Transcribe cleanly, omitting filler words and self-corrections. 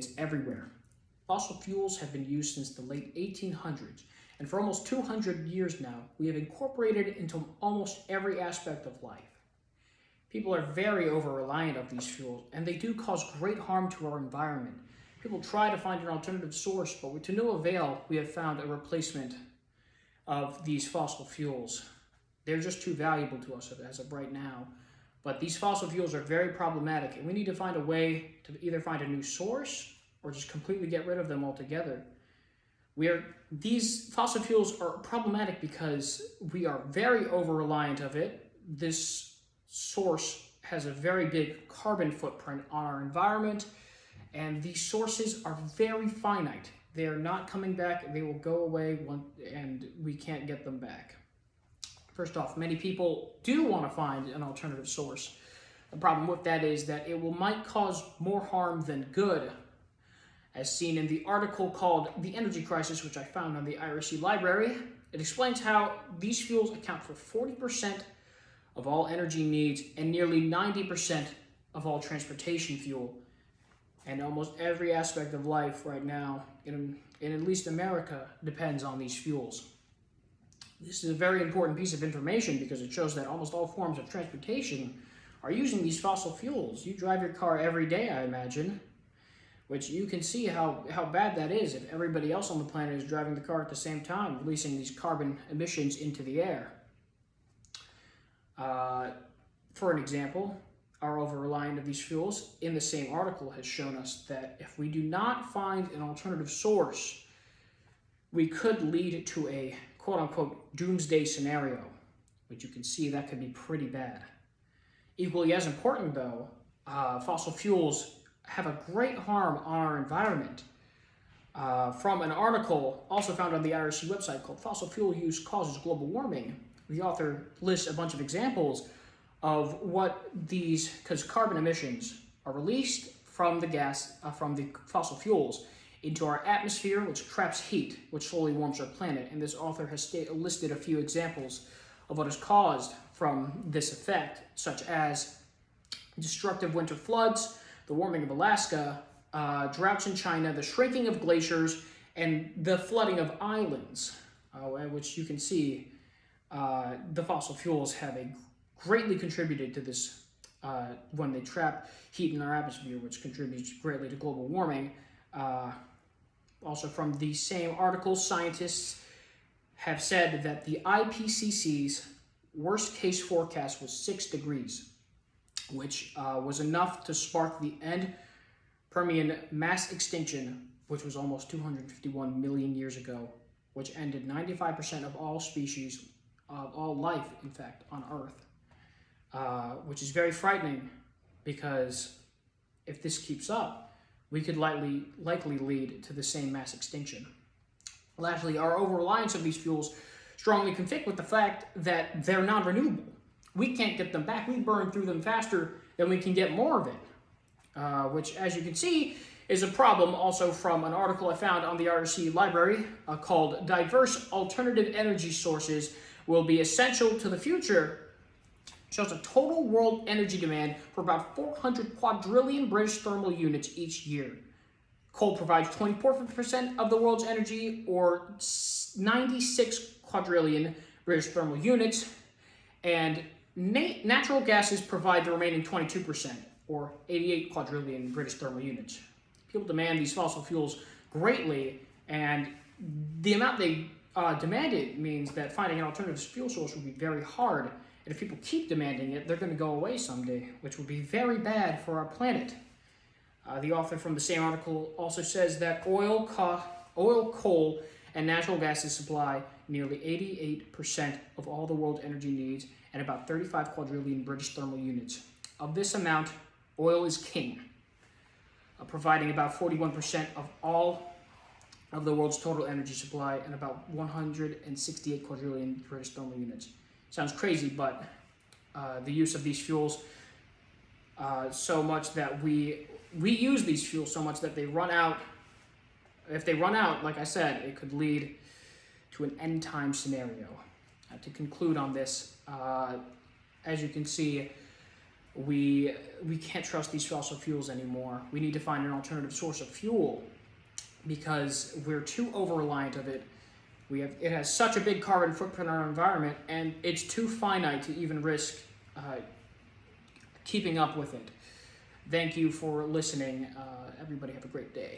it's everywhere. Fossil fuels have been used since the late 1800s, and for almost 200 years now, we have incorporated it into almost every aspect of life. People are very over-reliant of these fuels, and they do cause great harm to our environment. People try to find an alternative source, but to no avail, we have found a replacement of these fossil fuels. They're just too valuable to us as of right now. But these fossil fuels are very problematic, and we need to find a way to either find a new source or just completely get rid of them altogether. These fossil fuels are problematic because we are very over-reliant of it. This source has a very big carbon footprint on our environment, and these sources are very finite. They are not coming back. They will go away and we can't get them back. First off, many people do want to find an alternative source. The problem with that is that might cause more harm than good, as seen in the article called The Energy Crisis, which I found on the IRC library. It explains how these fuels account for 40% of all energy needs and nearly 90% of all transportation fuel. And almost every aspect of life right now, in at least America, depends on these fuels. This is a very important piece of information because it shows that almost all forms of transportation are using these fossil fuels. You drive your car every day, I imagine, which you can see how bad that is if everybody else on the planet is driving the car at the same time, releasing these carbon emissions into the air. For an example, our over-reliance of these fuels in the same article has shown us that if we do not find an alternative source, we could lead to a quote-unquote doomsday scenario, which you can see that could be pretty bad. Equally as important, though, fossil fuels have a great harm on our environment. From an article also found on the IRC website called Fossil Fuel Use Causes Global Warming, the author lists a bunch of examples of what because carbon emissions are released from from the fossil fuels into our atmosphere, which traps heat, which slowly warms our planet. And this author has listed a few examples of what is caused from this effect, such as destructive winter floods, the warming of Alaska, droughts in China, the shrinking of glaciers, and the flooding of islands, which you can see the fossil fuels have greatly contributed to this when they trap heat in our atmosphere, which contributes greatly to global warming. Also from the same article, scientists have said that the IPCC's worst case forecast was 6 degrees, which was enough to spark the end Permian mass extinction, which was almost 251 million years ago, which ended 95% of all species, of all life, in fact, on Earth, which is very frightening because if this keeps up, we could likely lead to the same mass extinction. Lastly, our over-reliance of these fuels strongly conflict with the fact that they're non-renewable. We can't get them back. We burn through them faster than we can get more of it, which, as you can see, is a problem also from an article I found on the IRC library called Diverse Alternative Energy Sources Will Be Essential to the Future. Shows a total world energy demand for about 400 quadrillion British thermal units each year. Coal provides 24% of the world's energy, or 96 quadrillion British thermal units, and natural gases provide the remaining 22%, or 88 quadrillion British thermal units. People demand these fossil fuels greatly, and the amount they demand it means that finding an alternative fuel source will be very hard. And if people keep demanding it, they're going to go away someday, which would be very bad for our planet. The author from the same article also says that oil, coal, and natural gases supply nearly 88% of all the world's energy needs and about 35 quadrillion British thermal units. Of this amount, oil is king, providing about 41% of all of the world's total energy supply and about 168 quadrillion British thermal units. Sounds crazy, but the use of these fuels so much that we use these fuels so much that they run out. If they run out, like I said, it could lead to an end time scenario. To conclude on this, as you can see, we can't trust these fossil fuels anymore. We need to find an alternative source of fuel because we're too over-reliant of it. It has such a big carbon footprint on our environment, and it's too finite to even risk keeping up with it. Thank you for listening. Everybody have a great day.